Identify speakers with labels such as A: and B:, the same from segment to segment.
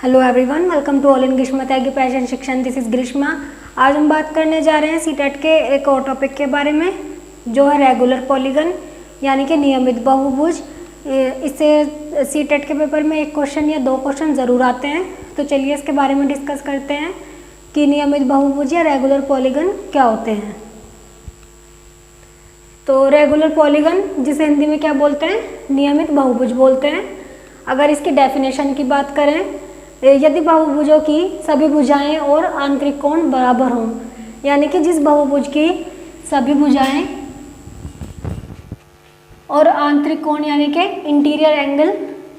A: Hello everyone, welcome to all English math की passion शिक्षण। This is Greeshma. आज हम बात करने जा रहे हैं सीटेट के एक और टॉपिक के बारे में, जो है रेगुलर पॉलीगन यानी कि नियमित बहुभुज। इससे सीटेट के पेपर में एक क्वेश्चन या दो क्वेश्चन ज़रूर आते हैं। तो चलिए इसके बारे में डिस्कस करते हैं कि नियमित बहुभुज या रेगुलर पॉलीगन क्या होते हैं। तो रेगुलर पॉलीगन, जिसे हिंदी में क्या बोलते हैं, नियमित बहुभुज बोलते हैं। अगर इसकी डेफिनेशन की बात करें, यदि बहुभुजों की सभी भुजाएं और आंतरिक कोण बराबर हों, यानी कि जिस बहुभुज की सभी भुजाएं और आंतरिक कोण यानी कि इंटीरियर एंगल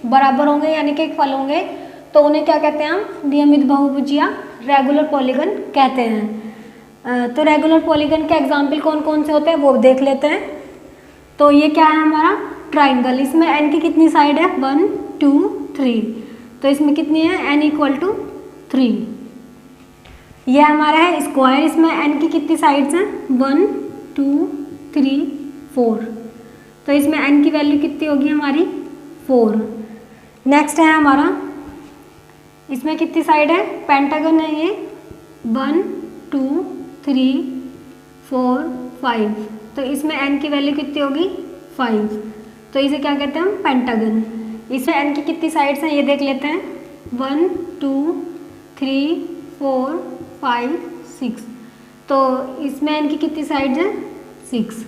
A: बराबर होंगे, यानी कि इक्वल होंगे, तो उन्हें क्या कहते हैं, हम नियमित बहुभुज या रेगुलर पॉलीगन कहते हैं। तो रेगुलर पॉलीगन के एग्जाम्पल कौन कौन से होते हैं वो देख लेते हैं। तो ये क्या है हमारा ट्राइंगल। इसमें एन की कितनी साइड है, 1 2 3। तो इसमें कितनी है, n = 3। यह हमारा है स्क्वायर। इसमें n की कितनी साइड्स हैं, 1 2 3 4। तो इसमें n की वैल्यू कितनी होगी हमारी, 4। नेक्स्ट है हमारा, इसमें कितनी साइड है, पेंटागन है ये, 1 2 3 4 5। तो इसमें n की वैल्यू कितनी होगी, 5। तो इसे क्या कहते हैं हम, पेंटागन। इसमें n की कितनी साइड्स हैं ये देख लेते हैं, 1 2 3 4 5 6। तो इसमें n की कितनी साइड्स हैं, 6।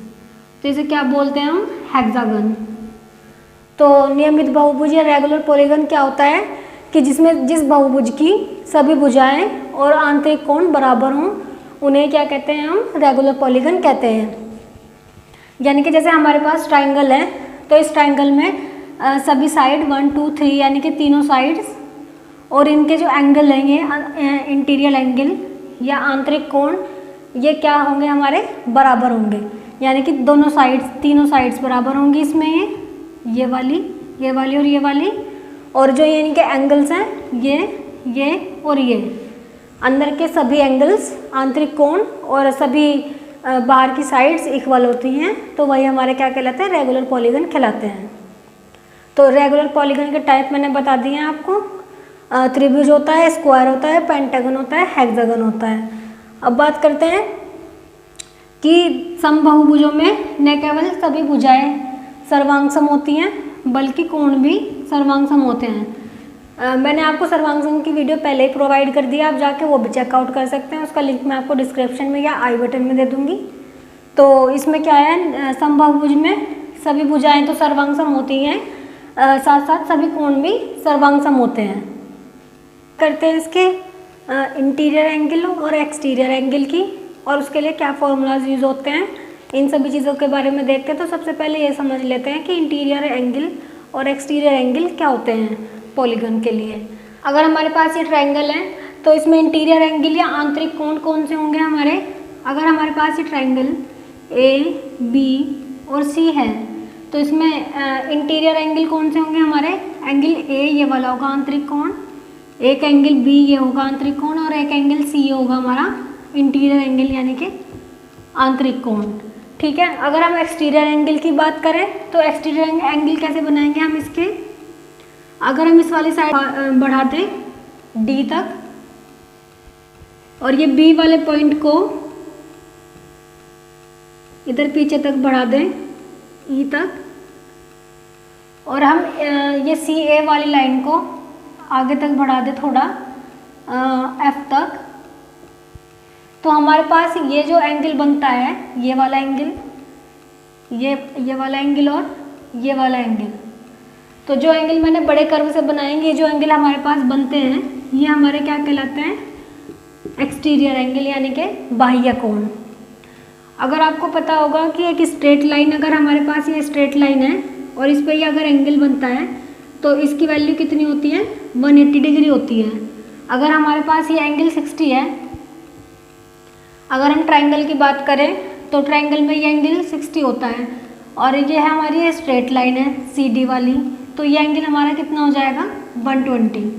A: तो इसे क्या बोलते हैं हम, हेक्सागन। तो नियमित बहुभुज या रेगुलर पॉलीगन क्या होता है कि जिसमें जिस बहुभुज की सभी भुजाएं और आंतरिक कोण बराबर हों, उन्हें क्या कहते हैं हम, रेगुलर पॉलीगन कहते हैं। यानी कि जैसे हमारे पास ट्राइंगल है, तो इस ट्राइंगल में सभी साइड 1 2 3 यानी कि तीनों साइड्स और इनके जो एंगल हैं, ये इंटीरियर एंगल या आंतरिक कोण, ये क्या होंगे, हमारे बराबर होंगे। यानी कि दोनों साइड्स, तीनों साइड्स बराबर होंगी। इसमें ये वाली और ये वाली, और जो ये इनके एंगल्स हैं, ये और ये अंदर के सभी एंगल्स, आंतरिक कोण और सभी बाहर की साइड्स इक्वल होती हैं। तो वही हमारे क्या कहलाते हैं, रेगुलर पॉलीगन कहलाते हैं। तो रेगुलर पॉलीगन के टाइप मैंने बता दिए हैं आपको। त्रिभुज होता है, स्क्वायर होता है, पेंटागन होता है, हेक्सागन होता है। अब बात करते हैं कि समबाहुभुजों में न केवल सभी भुजाएं सर्वांग सम होती हैं, बल्कि कोण भी सर्वांग सम होते हैं। मैंने आपको सर्वांग सम की वीडियो पहले ही प्रोवाइड कर दिया, आप जाके वो भी चेकआउट कर सकते हैं। उसका लिंक मैं आपको डिस्क्रिप्शन में या आई बटन में दे दूँगी। तो इसमें क्या है, समबाहुभुज में सभी भुजाएँ तो सर्वांग सम होती हैं, साथ साथ सभी कोण भी सर्वांग सम होते हैं। करते हैं इसके इंटीरियर एंगल और एक्सटीरियर एंगल की, और उसके लिए क्या फॉर्मूलाज यूज़ होते हैं, इन सभी चीज़ों के बारे में देखते हैं। तो सबसे पहले ये समझ लेते हैं कि इंटीरियर एंगल और एक्सटीरियर एंगल क्या होते हैं पॉलीगन के लिए। अगर हमारे पास ये ट्राइंगल है, तो इसमें इंटीरियर एंगल या आंतरिक कोण कौन से होंगे हमारे। अगर हमारे पास ये ट्राइंगल A B और C है, तो इसमें इंटीरियर एंगल कौन से होंगे हमारे, एंगल A ये वाला होगा आंतरिक कोण, एक एंगल B ये होगा आंतरिक कोण, और एक एंगल C ये होगा हमारा इंटीरियर एंगल यानी कि आंतरिक कोण। ठीक है। अगर हम एक्सटीरियर एंगल की बात करें, तो एक्सटीरियर एंगल कैसे बनाएंगे हम इसके, अगर हम इस वाली साइड बढ़ा दें D तक, और ये B वाले पॉइंट को इधर पीछे तक बढ़ा दें E तक, और हम ये CA वाली लाइन को आगे तक बढ़ा दें थोड़ा F तक, तो हमारे पास ये जो एंगल बनता है, ये वाला एंगल, ये वाला एंगल और ये वाला एंगल, तो जो एंगल मैंने बड़े कर्व से बनाएंगे, जो एंगल हमारे पास बनते हैं, ये हमारे क्या कहलाते हैं, एक्सटीरियर एंगल यानी कि बाह्य कोण। अगर आपको पता होगा कि एक स्ट्रेट लाइन, अगर हमारे पास ये स्ट्रेट लाइन है और इस पर ये अगर एंगल बनता है, तो इसकी वैल्यू कितनी होती है, 180 डिग्री होती है। अगर हमारे पास ये एंगल 60 है, अगर हम ट्राइंगल की बात करें, तो ट्राइंगल में ये एंगल 60 होता है, और ये है हमारी स्ट्रेट लाइन है CD वाली, तो ये एंगल हमारा कितना हो जाएगा, 120।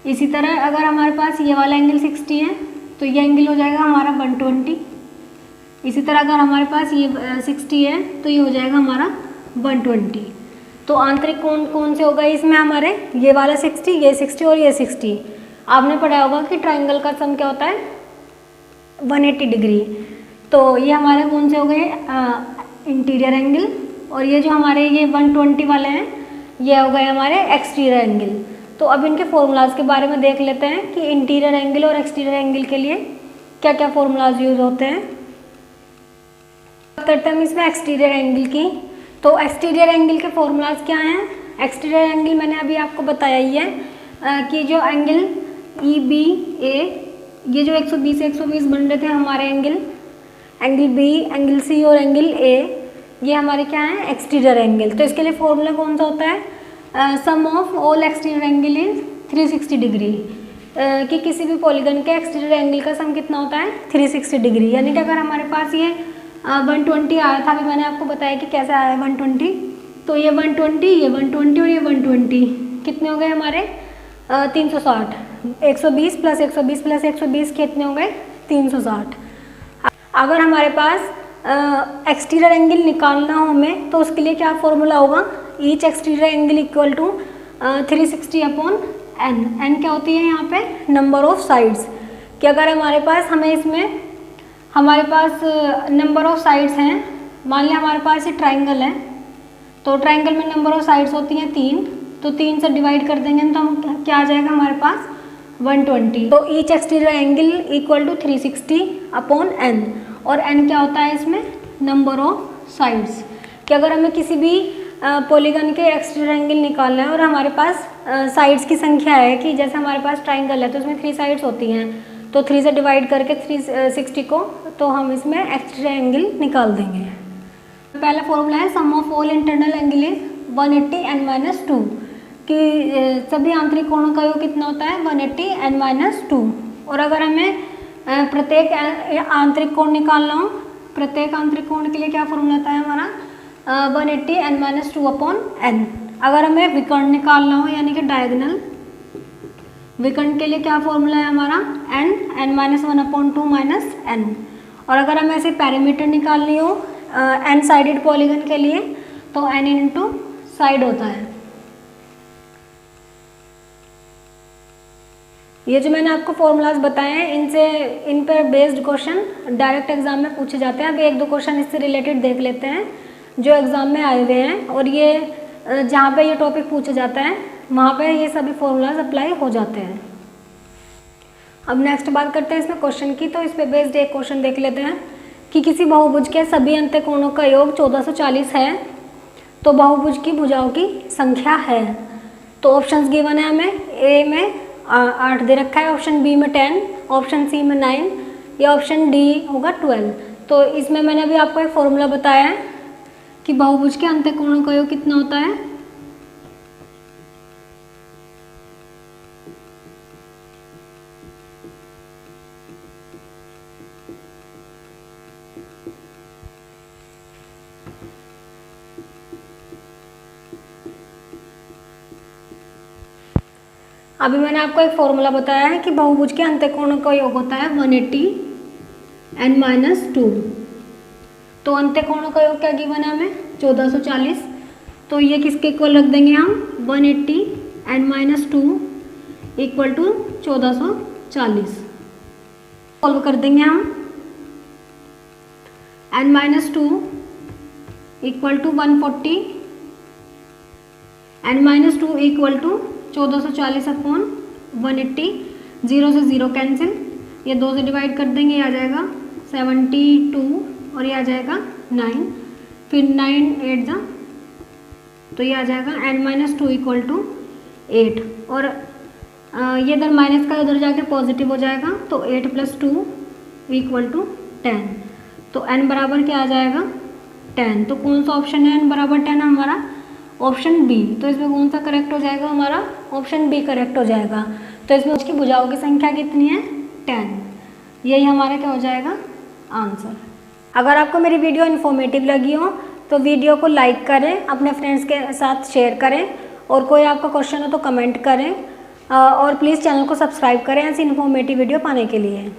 A: इसी तरह अगर हमारे पास ये वाला एंगल 60 है, तो ये एंगल हो जाएगा हमारा 120। इसी तरह अगर हमारे पास ये 60 है, तो ये हो जाएगा हमारा 120। तो आंतरिक कोण कौन से हो गए इसमें हमारे, ये वाला 60, ये 60 और ये 60। आपने पढ़ा होगा कि ट्राइंगल का सम क्या होता है 180 डिग्री। तो ये हमारे कौन से हो गए इंटीरियर एंगल, और ये जो हमारे ये 120 वाले हैं ये हो गए हमारे एक्सटीरियर एंगल। तो अब इनके फॉर्मूलाज के बारे में देख लेते हैं कि इंटीरियर एंगल और एक्सटीरियर एंगल के लिए क्या क्या फॉर्मूलाज यूज होते हैं। बात करते हैं हम इसमें एक्सटीरियर एंगल की। तो एक्सटीरियर एंगल के फॉर्मूलाज क्या हैं। एक्सटीरियर एंगल मैंने अभी आपको बताया ही है कि जो एंगल EBA, ये जो 120 से 120 बन रहे थे हमारे एंगल B, एंगल C और एंगल A, ये हमारे क्या हैं एक्सटीरियर एंगल। तो इसके लिए फॉर्मूला कौन सा होता है, sum of all exterior angle is 360 degree, कि किसी भी पॉलीगन के एक्सटीरियर एंगल का सम कितना होता है 360 डिग्री। यानी कि अगर हमारे पास ये 120 आया था, अभी मैंने आपको बताया कि कैसे आया है 120, तो ये 120, ये 120 और ये 120 कितने हो गए हमारे 360, 120 प्लस 120 प्लस 120 कितने हो गए 360। अगर हमारे पास एक्सटीरियर एंगल निकालना हो हमें, तो उसके लिए क्या फॉर्मूला होगा, each exterior angle equal to 360 upon n। n क्या होती है यहाँ पे नंबर ऑफ साइड्स, कि अगर हमारे पास हमें इसमें हमारे पास नंबर ऑफ साइड्स हैं, मान लिया हमारे पास ये ट्राइंगल है, तो ट्राइंगल में नंबर ऑफ साइड्स होती हैं 3, तो 3 से डिवाइड कर देंगे तो हम क्या आ जाएगा हमारे पास 120। तो each exterior angle equal to 360 upon n, और n क्या होता है इसमें नंबर ऑफ साइड्स, कि अगर हमें किसी भी पॉलीगन के एक्सटीरियर एंगल निकालना है और हमारे पास साइड्स की संख्या है, कि जैसे हमारे पास ट्राइंगल है तो उसमें 3 साइड्स होती हैं, तो 3 से डिवाइड करके 360 को तो हम इसमें एक्सटीरियर एंगल निकाल देंगे। पहला फॉर्मूला है sum of all internal angle is 180 n-2, कि सभी आंतरिक कोणों का योग कितना होता है 180 n-2। और अगर हमें प्रत्येक आंतरिक कोण निकालना हो, प्रत्येक आंतरिक कोण के लिए क्या फॉर्मूला आता है हमारा 180 n-2 अपॉन n। अगर हमें विकर्ण निकालना हो यानी कि डायगोनल विकर्ण के लिए क्या फॉर्मूला है हमारा n-1 अपॉन 2 माइनस n। और अगर हमें ऐसे पैरामीटर निकालनी हो n साइडेड पॉलीगन के लिए, तो n इंटू साइड होता है। ये जो मैंने आपको फॉर्मूलाज बताए हैं, इन पर बेस्ड क्वेश्चन डायरेक्ट एग्जाम में पूछे जाते हैं। अभी 1-2 क्वेश्चन इससे रिलेटेड देख लेते हैं जो एग्जाम में आए हुए हैं, और ये जहाँ पे ये टॉपिक पूछा जाता है वहाँ पे ये सभी फॉर्मूलाज अप्लाई हो जाते हैं। अब नेक्स्ट बात करते हैं इसमें क्वेश्चन की। तो इस पे बेस्ड एक क्वेश्चन देख लेते हैं कि किसी बहुभुज के सभी अंत्यकोणों का योग 1440 है, तो बहुभुज की भुजाओं की संख्या है। तो ऑप्शंस गिवन है हमें, ए में 8 दे रखा है, ऑप्शन बी में 10, ऑप्शन सी में 9, या ऑप्शन डी होगा 12। तो इसमें मैंने अभी आपको एक फॉर्मूला बताया है कि बहुभुज के अंत्यकोणों का योग कितना होता है। अभी मैंने आपको एक फॉर्मूला बताया है कि बहुभुज के अंत्यकोणों का योग होता है 180 n-2। तो अंत्यकोणों का योग क्या गिवन है हमें 1440, तो ये किसके इक्वल रख देंगे हम 180 n-2 इक्वल टू 1440। सॉल्व कर देंगे हम n-2 equal to 140, n-2 equal to 1440 upon 180, 0 से 0 कैंसिल, ये 2 से डिवाइड कर देंगे, ये आ जाएगा 72 और ये आ जाएगा 9, फिर 9 8 जा, तो ये आ जाएगा n-2 इक्वल टू 8, और ये इधर माइनस का उधर जाके पॉजिटिव हो जाएगा, तो 8 + 2 इक्वल टू 10। तो n बराबर क्या आ जाएगा 10। तो कौन सा ऑप्शन है n बराबर 10 हमारा ऑप्शन बी। तो इसमें कौन सा करेक्ट हो जाएगा हमारा ऑप्शन बी करेक्ट हो जाएगा। तो इसमें उसकी भुजाओं की संख्या कितनी है 10। यही हमारा क्या हो जाएगा आंसर। अगर आपको मेरी वीडियो इन्फॉर्मेटिव लगी हो तो वीडियो को लाइक करें, अपने फ्रेंड्स के साथ शेयर करें, और कोई आपका क्वेश्चन हो तो कमेंट करें, और प्लीज़ चैनल को सब्सक्राइब करें ऐसी इन्फॉर्मेटिव वीडियो पाने के लिए।